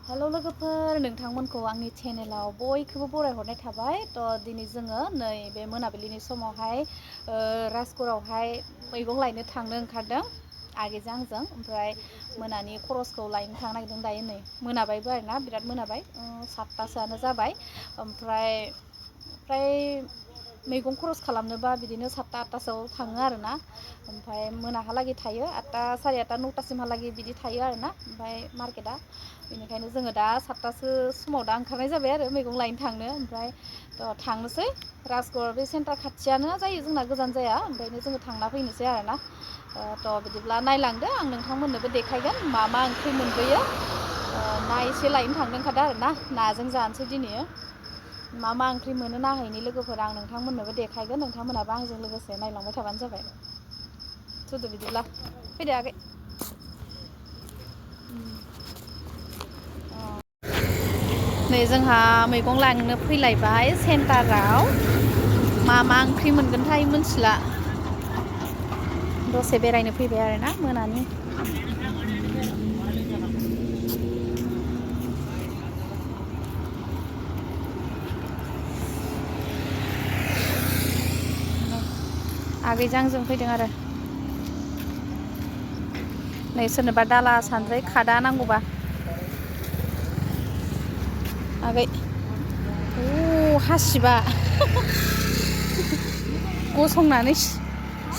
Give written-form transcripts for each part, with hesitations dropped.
hello लोगोफोर नोंथांमोनखौ आंनि चेनेलाव बयखौबो बरायहरनाय थाबाय थ' दिनै जोङो नैबे मोनाबिलिनि समावहाय राजगरावहाय मैगं लायनो थांनो ओंखारदों आगैजों आंजों ओमफ्राय मोनानि खरसखौ लायनो थांनो नागिरदों दायो नै मोनाबायबो आरोना बिराद मोनाबाय 7टासोआनो जाबाय ओमफ्राय मैगं खरस खालामनोबा बिदिनो 7टा 8टासोआव थाङो आरोना ओमफ्राय मोनाहालागै थायो 8टा 8:30 9टासिमहालागै बिदि थायो आरोना ओमफ्राय मार्केटआ बेनिखायनो जोङो दा 7टासो समाव दा ओंखारनाय जाबाय आरो मैगं लायनो थांनो ओमफ्राय थांनोसै राजगर बे सेन्टार खाथियानो जायो जोंना गोजान जाया ओमफ्रायनो जोङो थांना फैनोसै आरोना थ' बिदिब्ला नायलांदो आं नोंथांमोननोबो देखायगोन मा ओंख्रि मोनबोयो ना एसे लायनो थांनो ओंखारदों आरोना नाजों जानोसै दिनै मा ओंख्रि मोनो नायहैनि लोगोफोर आं नोंथांमोननोबो देखायगोन नोंथांमोनाबो आंजों लोगोसे नायलांबाय थाबानो जाबाय थुदो बिदिब्ला फैदो आगै नै जोंहा मैगं लांनो फैलायबाय सेन्टाराव मा ओंख्रि मोनगोनथाय मिन्थिला दसे बेरायनो फैबाय आरोना मोनानि आगैजों आंजों फैदों आरो नै सोरनोबा दाला सान्द्रै खादा नांगौबा आगै हासिबा गसंनानै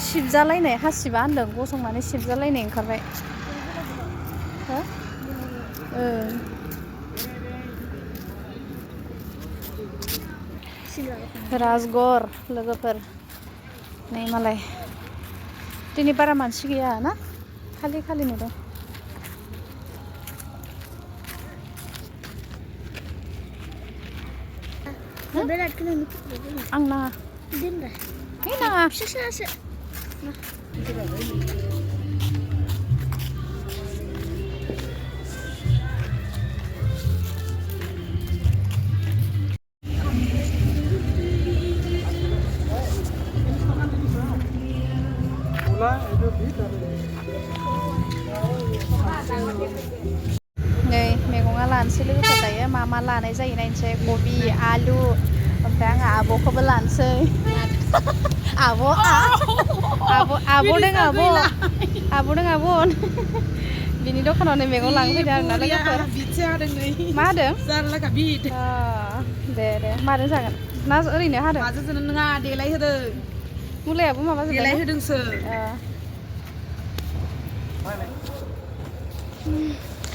सिबजालायनाय हासिबा होनदों गसंनानै सिबजालायनाय ओंखारबाय हो राजगर लोगोफोर नै मालाय दिनै बारा मानसि गैया ना खालि नुदों आं नाङा नै मैगङा लानोसै लोगोफोर दायो मा लानाय जायो नायनोसै कबि आलु ओमफ्राय आङो आब'खौबो लानोसै आब' बिनि दखानाव नै मैगं लांनो फैदों आरोना लोगोफोर मा होदों दे माजों जागोन ना ओरैनो हादों नङा देलाय होदों मुलायाबो माबा देलाय होदोंसो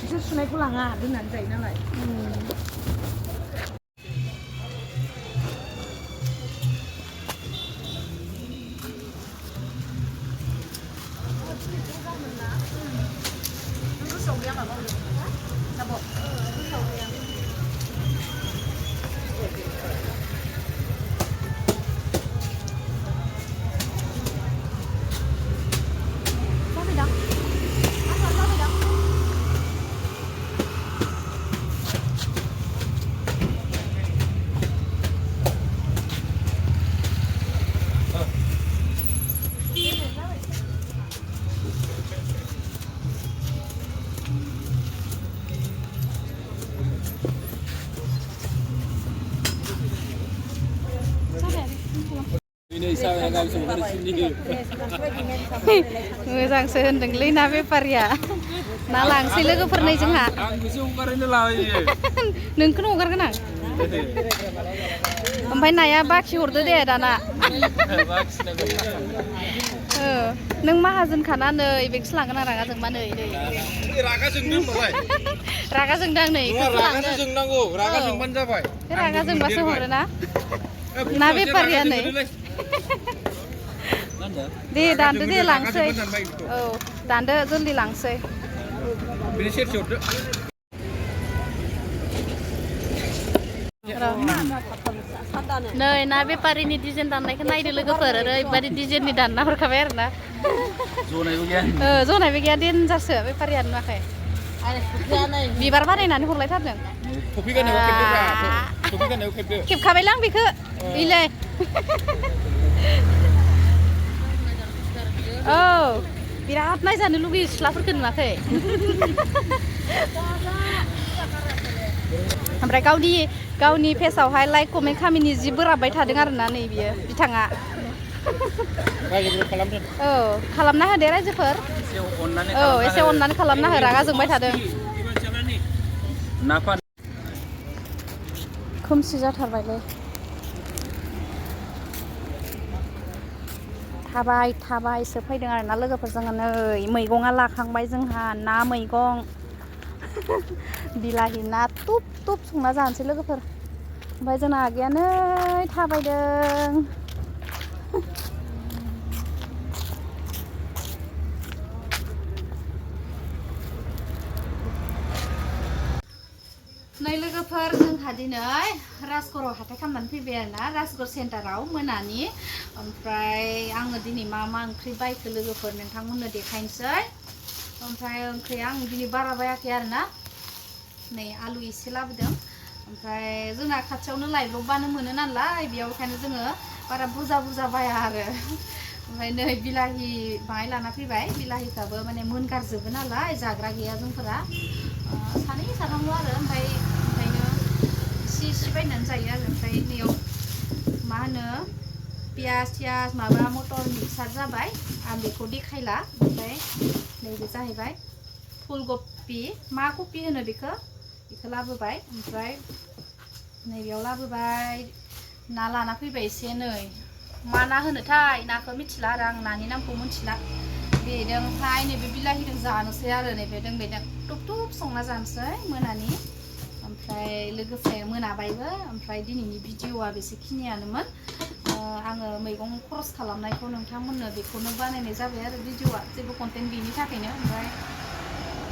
बिसोर सुनायखौ लाङा दोननानै जायो नालाय मोजांसो होनदोंलै ना बेफारिया ना लांसै लोगोफोरनै जोंहा नोंखौनो हगारगोन आं ओमफ्राय नाया बाखि हरदो दे दाना नों माहाजोनखाना नै बेगसो लांगोन आं रागा जोंबा नै रागा जोंनो होनबालाय रागा जोंदों नै रागासो जोंनांगौ रागा जोंबानो जाबाय रागा जोंबासो हरोना ना बेफारिया नै दे दानदो दे लांसै औ दानदो जल्दि लांसै बिनि सेरसे हरदो नै ना बेफारिनि डिजाइन दाननायखौ नायदो लोगोफोर ओरैबायदि डिजाइननि दानना हरखाबाय आरोना जनायबो गैया देनजारसो बेफारिया नुवाखै बिबार बानायनानै हरलायथारदों खेबखाबायलां बेखौ इलाय औ बिराद नायजानो लुगैयो सिख्लाफोरखौ नुवाखै ओमफ्राय गावनि फेसावहाय लाइक कमेन्ट खामिनि जि बोराबबाय थादों आरोना नै बियो बिथाङा औ खालामना होदे रायजोफोर औ एसे अननानै खालामना हो रागा जोंबाय थादों खोमसि जाथारबायलै थाबायसो फैदों आरोना लोगोफोर जोङो नै मैगङा लाखांबाय जोंहा ना मैगं बिलाहि ना तुप संना जानोसै लोगोफोर ओमफ्राय जोंना आगैया नै थाबायदों नै लोगोफोर जोंहा दिनै राजगराव हाथाय खालामनानै फैबाय आरोना राजगर सेन्टाराव मोनानि ओमफ्राय आङो दिनै मा ओंख्रि बायखो लोगोफोर नोंथांमोननो देखायनोसै ओमफ्राय ओंख्रिया आं दिनै बारा बायाखै आरोना नै आलु एसे लाबोदों ओमफ्राय जोंना खाथियावनो लायब्रबबानो मोनो नालाय बेयावखायनो जोङो बारा बुरजा बाया आरो ओमफ्राय नै बिलाहि बाङाय लाना फैबाय बिलाहिफ्राबो माने मोनगारजोबो नालाय जाग्रा गैया जोंफोरा सानै साथामल' आरो ओमफ्राय ओंखायनो इसे बायनानै जायो आरो ओमफ्राय नैयाव मा होनो पियास माबा मटर मिक्सार जाबाय आं बेखौ देखायला ओमफ्राय नैबे जाहैबाय फुलकबि मा कबि होनो बेखौ लाबोबाय ओमफ्राय नैबेयाव लाबोबाय ना लाना फैबाय एसे नै मा ना होनोथाय नाखौ मिथिला आरो आं नानि नामखौ मिथिला बेदों ओमफ्राय नैबे बिलाहिजों जानोसै आरो नैबेदों टुप संना जानोसै मोनानि ओमफ्राय लोगोसे मोनाबायबो ओमफ्राय दिनैनि भिडिअ'आ बेसेखिनियानोमोन आङो मैगं खरस खालामनायखौ नोंथांमोननो बेखौनो बानायनाय जाबाय आरो भिडिअ'आ जेबो कन्टेन्ट गैयिनि थाखायनो ओमफ्राय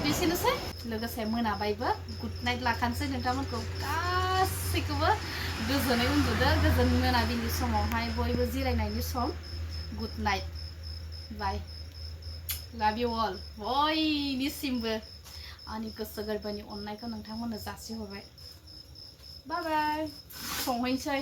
बेसेनोसै लोगोसे मोनाबायबो गुड नाइट लाखानोसै नोंथांमोनखौ गासैखौबो गोजोनै उन्दुदो गोजोन मोनाबिलि समावहाय बयबो जिरायनायनि सम गुड नाइट बाय लाभ इउ अल बयनिसिमबो आंनि गोसो गोरबोनि अननायखौ नोंथांमोननो जासिहरबाय बाय बाय संहैनोसै